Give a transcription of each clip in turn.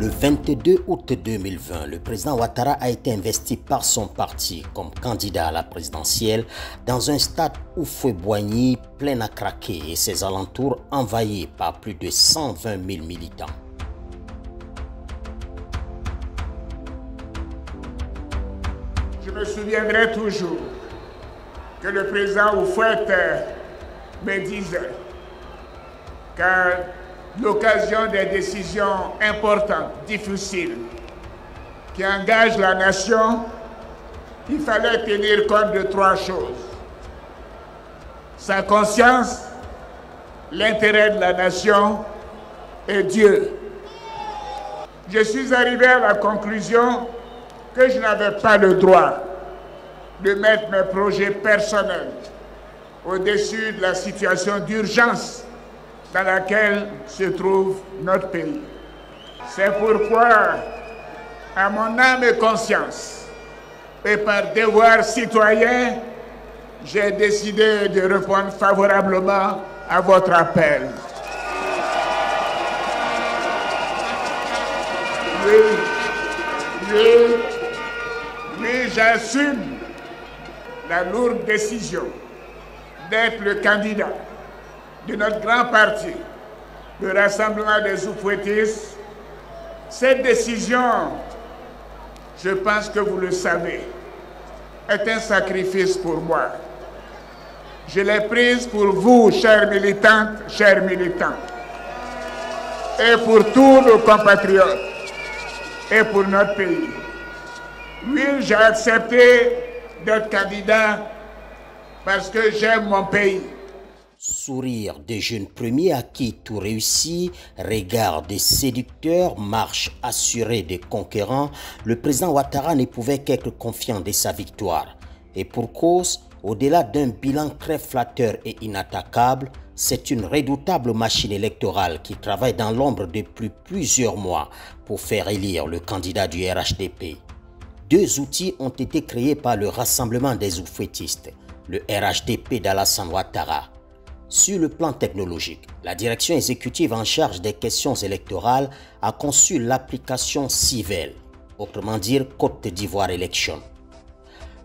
Le 22 août 2020, le président Ouattara a été investi par son parti comme candidat à la présidentielle dans un stade Houphouët-Boigny plein à craquer et ses alentours envahis par plus de 120 000 militants. Je me souviendrai toujours que le président Houphouët me disait qu'à l'occasion des décisions importantes, difficiles, qui engagent la nation, il fallait tenir compte de trois choses: sa conscience, l'intérêt de la nation et Dieu. Je suis arrivé à la conclusion que je n'avais pas le droit de mettre mes projets personnels au-dessus de la situation d'urgence dans laquelle se trouve notre pays. C'est pourquoi, à mon âme et conscience, et par devoir citoyen, j'ai décidé de répondre favorablement à votre appel. Oui, j'assume la lourde décision d'être le candidat de notre grand parti, le Rassemblement des Houphouëtistes. Cette décision, je pense que vous le savez, est un sacrifice pour moi. Je l'ai prise pour vous, chères militantes, chers militants, et pour tous nos compatriotes, et pour notre pays. Oui, j'ai accepté d'être candidat parce que j'aime mon pays. Sourire des jeunes premiers à qui tout réussit, regard des séducteurs, marche assurée des conquérants, le président Ouattara ne pouvait qu'être confiant de sa victoire. Et pour cause, au-delà d'un bilan très flatteur et inattaquable, c'est une redoutable machine électorale qui travaille dans l'ombre depuis plusieurs mois pour faire élire le candidat du RHDP. Deux outils ont été créés par le Rassemblement des Houphouëtistes, le RHDP d'Alassane Ouattara. Sur le plan technologique, la direction exécutive en charge des questions électorales a conçu l'application Civel, autrement dire Côte d'Ivoire Election.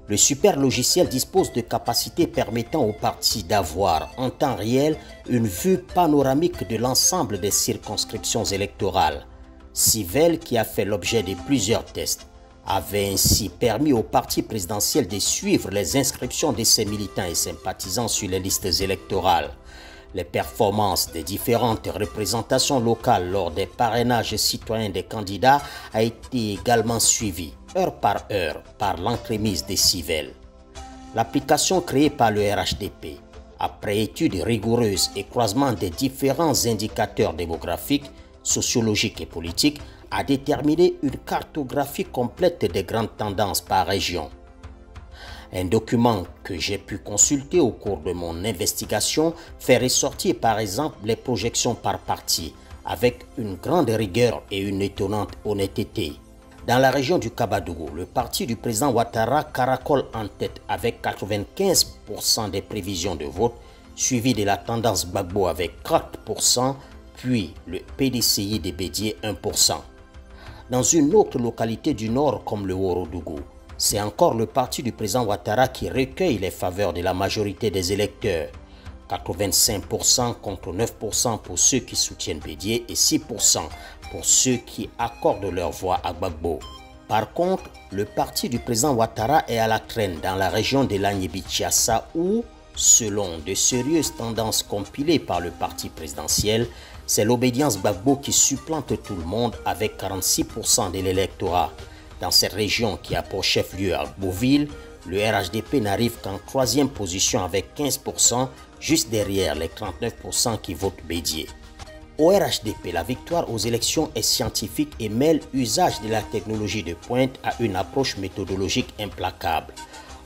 Le super logiciel dispose de capacités permettant aux partis d'avoir en temps réel une vue panoramique de l'ensemble des circonscriptions électorales. Civel, qui a fait l'objet de plusieurs tests, avait ainsi permis au parti présidentiel de suivre les inscriptions de ses militants et sympathisants sur les listes électorales. Les performances des différentes représentations locales lors des parrainages citoyens des candidats a été également suivies, heure par l'entremise des Civel. L'application créée par le RHDP, après étude rigoureuse et croisement des différents indicateurs démographiques, sociologiques et politiques, a déterminé une cartographie complète des grandes tendances par région. Un document que j'ai pu consulter au cours de mon investigation fait ressortir par exemple les projections par parti avec une grande rigueur et une étonnante honnêteté. Dans la région du Kabadougou, le parti du président Ouattara caracole en tête avec 95% des prévisions de vote, suivi de la tendance Gbagbo avec 4%, puis le PDCI de Bédié 1%. Dans une autre localité du nord comme le Ourodougou, c'est encore le parti du président Ouattara qui recueille les faveurs de la majorité des électeurs. 85% contre 9% pour ceux qui soutiennent Bédié et 6% pour ceux qui accordent leur voix à Gbagbo. Par contre, le parti du président Ouattara est à la traîne dans la région de l'Agnébi-Tiassa où, selon de sérieuses tendances compilées par le parti présidentiel, c'est l'obédience Gbagbo qui supplante tout le monde avec 46% de l'électorat. Dans cette région qui a pour chef-lieu à Beauville, le RHDP n'arrive qu'en troisième position avec 15%, juste derrière les 39% qui votent Bédié. Au RHDP, la victoire aux élections est scientifique et mêle usage de la technologie de pointe à une approche méthodologique implacable.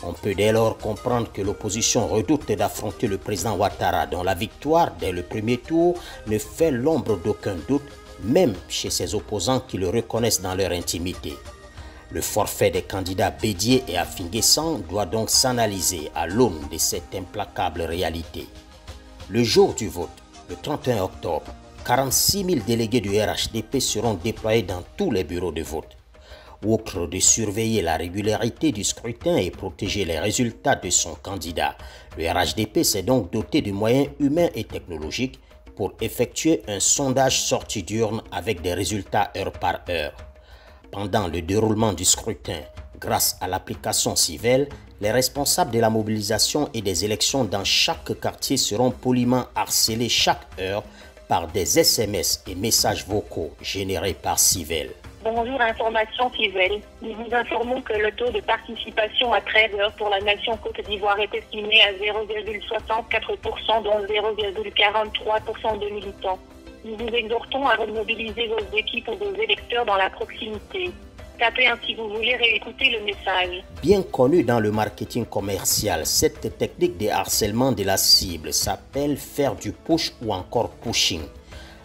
On peut dès lors comprendre que l'opposition redoute d'affronter le président Ouattara dont la victoire dès le premier tour ne fait l'ombre d'aucun doute, même chez ses opposants qui le reconnaissent dans leur intimité. Le forfait des candidats Bédié et Affinguessan doit donc s'analyser à l'aune de cette implacable réalité. Le jour du vote, le 31 octobre, 46 000 délégués du RHDP seront déployés dans tous les bureaux de vote. Outre de surveiller la régularité du scrutin et protéger les résultats de son candidat, le RHDP s'est donc doté de moyens humains et technologiques pour effectuer un sondage sortie d'urne avec des résultats heure par heure. Pendant le déroulement du scrutin, grâce à l'application Civelle, les responsables de la mobilisation et des élections dans chaque quartier seront poliment harcelés chaque heure par des SMS et messages vocaux générés par Civelle. Bonjour, information Civelle. Nous vous informons que le taux de participation à 13 heures pour la nation Côte d'Ivoire est estimé à 0,64%, dont 0,43% de militants. Nous vous exhortons à remobiliser vos équipes ou vos électeurs dans la proximité. Tapez ainsi si vous voulez réécouter le message. Bien connue dans le marketing commercial, cette technique de harcèlement de la cible s'appelle faire du push ou encore pushing.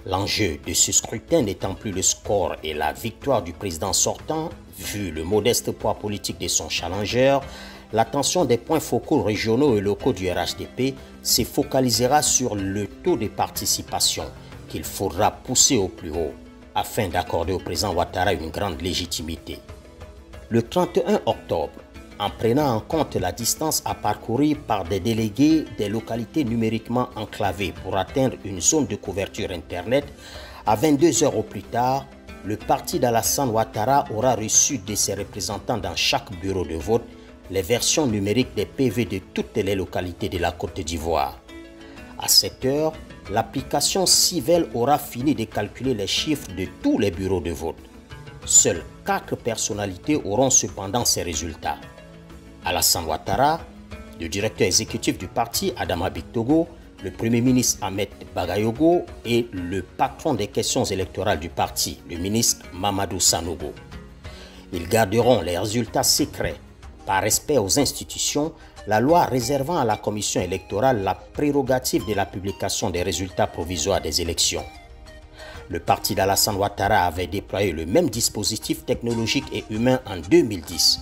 L'enjeu de ce scrutin n'étant plus le score et la victoire du président sortant, vu le modeste poids politique de son challenger, l'attention des points focaux régionaux et locaux du RHDP se focalisera sur le taux de participation qu'il faudra pousser au plus haut afin d'accorder au président Ouattara une grande légitimité. Le 31 octobre, en prenant en compte la distance à parcourir par des délégués des localités numériquement enclavées pour atteindre une zone de couverture Internet, à 22 heures au plus tard, le parti d'Alassane Ouattara aura reçu de ses représentants dans chaque bureau de vote les versions numériques des PV de toutes les localités de la Côte d'Ivoire. À cette heure, l'application Civelle aura fini de calculer les chiffres de tous les bureaux de vote. Seules 4 personnalités auront cependant ces résultats. Alassane Ouattara, le directeur exécutif du parti Adama Bictogo, le premier ministre Ahmed Bagayogo et le patron des questions électorales du parti, le ministre Mamadou Sanogo. Ils garderont les résultats secrets. Par respect aux institutions, la loi réservant à la commission électorale la prérogative de la publication des résultats provisoires des élections. Le parti d'Alassane Ouattara avait déployé le même dispositif technologique et humain en 2010,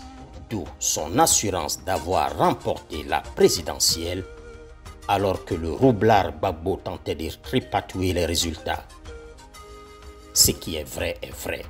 d'où son assurance d'avoir remporté la présidentielle alors que le roublard Gbagbo tentait de tripatouiller les résultats. Ce qui est vrai est vrai.